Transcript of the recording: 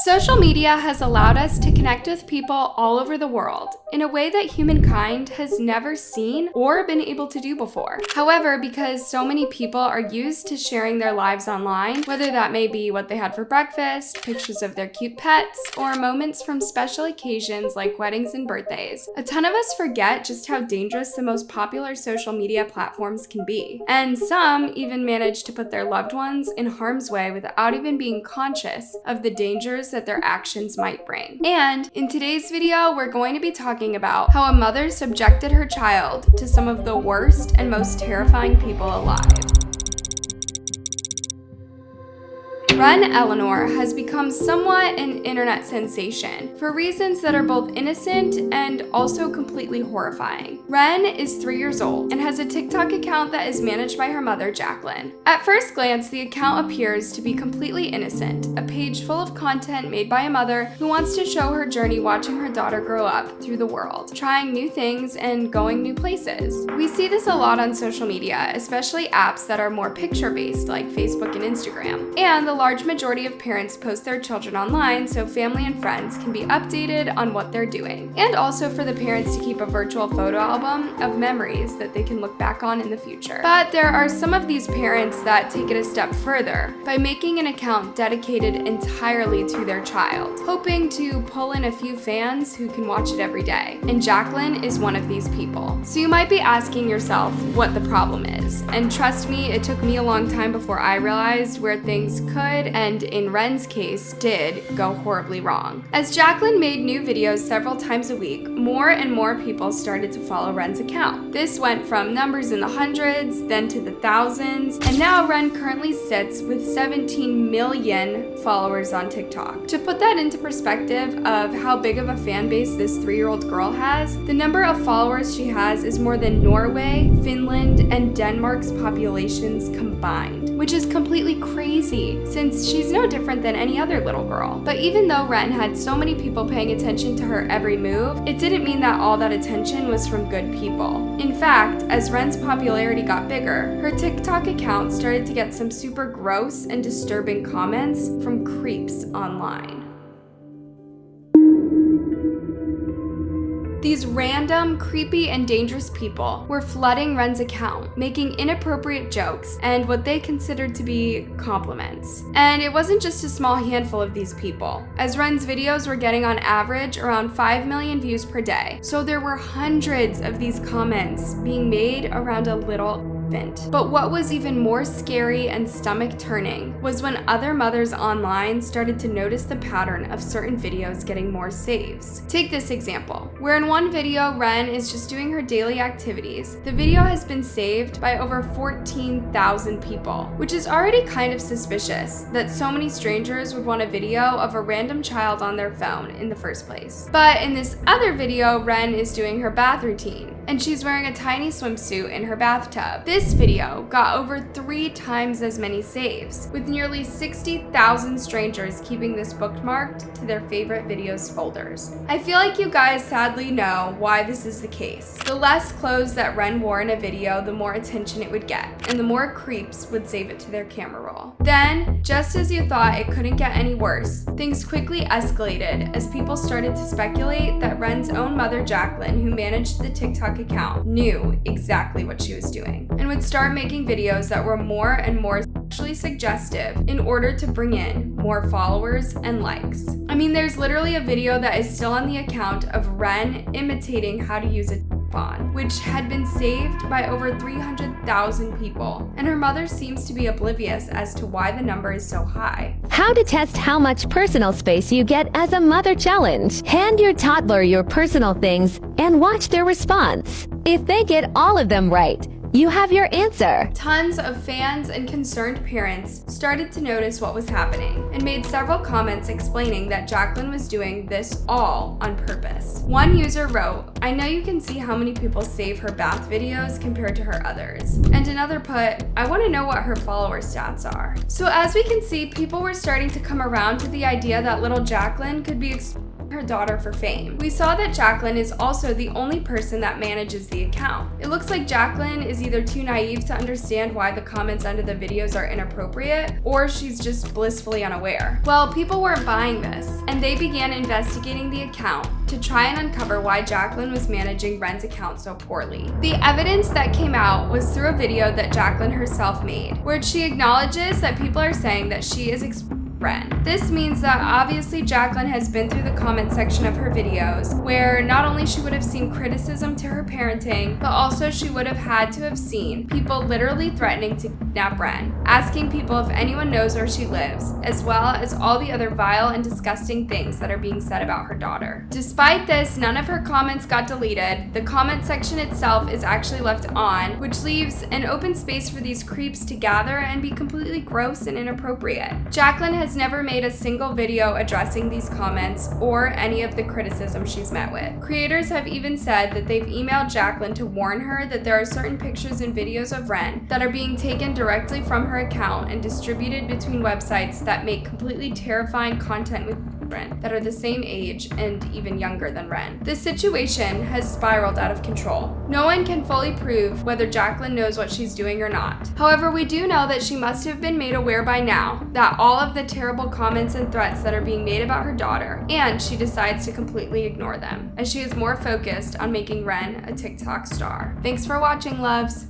Social media has allowed us to connect with people all over the world in a way that humankind has never seen or been able to do before. However, because so many people are used to sharing their lives online, whether that may be what they had for breakfast, pictures of their cute pets, or moments from special occasions like weddings and birthdays, a ton of us forget just how dangerous the most popular social media platforms can be. And some even manage to put their loved ones in harm's way without even being conscious of the dangers that their actions might bring. And in today's video, we're going to be talking about how a mother subjected her child to some of the worst and most terrifying people alive. Wren Eleanor has become somewhat an internet sensation for reasons that are both innocent and also completely horrifying. Wren is 3 years old and has a TikTok account that is managed by her mother, Jacqueline. At first glance, the account appears to be completely innocent, a page full of content made by a mother who wants to show her journey watching her daughter grow up through the world, trying new things and going new places. We see this a lot on social media, especially apps that are more picture-based like Facebook and Instagram. And the large majority of parents post their children online so family and friends can be updated on what they're doing, and also for the parents to keep a virtual photo album of memories that they can look back on in the future. But there are some of these parents that take it a step further by making an account dedicated entirely to their child, hoping to pull in a few fans who can watch it every day. And Jacqueline is one of these people. So you might be asking yourself what the problem is. And trust me, it took me a long time before I realized where things could, and in Wren's case, did go horribly wrong. As Jacqueline made new videos several times a week, more and more people started to follow Wren's account. This went from numbers in the hundreds, then to the thousands, and now Wren currently sits with 17 million followers on TikTok. To put that into perspective of how big of a fan base this 3-year-old girl has, the number of followers she has is more than Norway, Finland, and Denmark's populations combined, which is completely crazy since she's no different than any other little girl. But even though Wren had so many people paying attention to her every move, it didn't mean that all that attention was from good people. In fact, as Wren's popularity got bigger, her TikTok account started to get some super gross and disturbing comments from creeps online. These random, creepy, and dangerous people were flooding Wren's account, making inappropriate jokes and what they considered to be compliments. And it wasn't just a small handful of these people, as Wren's videos were getting on average around 5 million views per day. So there were hundreds of these comments being made around a little infant. But what was even more scary and stomach-turning was when other mothers online started to notice the pattern of certain videos getting more saves. Take this example, where in one video, Wren is just doing her daily activities. The video has been saved by over 14,000 people, which is already kind of suspicious that so many strangers would want a video of a random child on their phone in the first place. But in this other video, Wren is doing her bath routine, and she's wearing a tiny swimsuit in her bathtub. This video got over 3 times as many saves, with nearly 60,000 strangers keeping this bookmarked to their favorite videos folders. I feel like you guys sadly know why this is the case. The less clothes that Wren wore in a video, the more attention it would get, and the more creeps would save it to their camera roll. Then, just as you thought it couldn't get any worse, things quickly escalated as people started to speculate that Wren's own mother, Jacqueline, who managed the TikTok account, knew exactly what she was doing and would start making videos that were more and more sexually suggestive in order to bring in more followers and likes. I mean, there's literally a video that is still on the account of Wren imitating how to use a tampon, which had been saved by over 300,000 people, and her mother seems to be oblivious as to why the number is so high. How to test how much personal space you get as a mother challenge. Hand your toddler your personal things and watch their response. If they get all of them right, you have your answer. Tons of fans and concerned parents started to notice what was happening and made several comments explaining that Jacqueline was doing this all on purpose. One user wrote, "I know you can see how many people save her bath videos compared to her others." And another put, "I want to know what her follower stats are." So as we can see, people were starting to come around to the idea that little Jacqueline could be her daughter for fame. We saw that Jacqueline is also the only person that manages the account. It looks like Jacqueline is either too naive to understand why the comments under the videos are inappropriate, or she's just blissfully unaware. Well, people weren't buying this, and they began investigating the account to try and uncover why Jacqueline was managing Wren's account so poorly. The evidence that came out was through a video that Jacqueline herself made, where she acknowledges that people are saying that she is Wren. This means that obviously Jacqueline has been through the comment section of her videos, where not only she would have seen criticism to her parenting, but also she would have had to have seen people literally threatening to kidnap Wren, asking people if anyone knows where she lives, as well as all the other vile and disgusting things that are being said about her daughter. Despite this, none of her comments got deleted. The comment section itself is actually left on, which leaves an open space for these creeps to gather and be completely gross and inappropriate. Jacqueline has never made a single video addressing these comments or any of the criticism she's met with. Creators have even said that they've emailed Jacqueline to warn her that there are certain pictures and videos of Wren that are being taken directly from her account and distributed between websites that make completely terrifying content with children that are the same age and even younger than Wren. This situation has spiraled out of control. No one can fully prove whether Jacqueline knows what she's doing or not. However, we do know that she must have been made aware by now that all of the terrible comments and threats that are being made about her daughter, and she decides to completely ignore them, as she is more focused on making Wren a TikTok star. Thanks for watching, loves!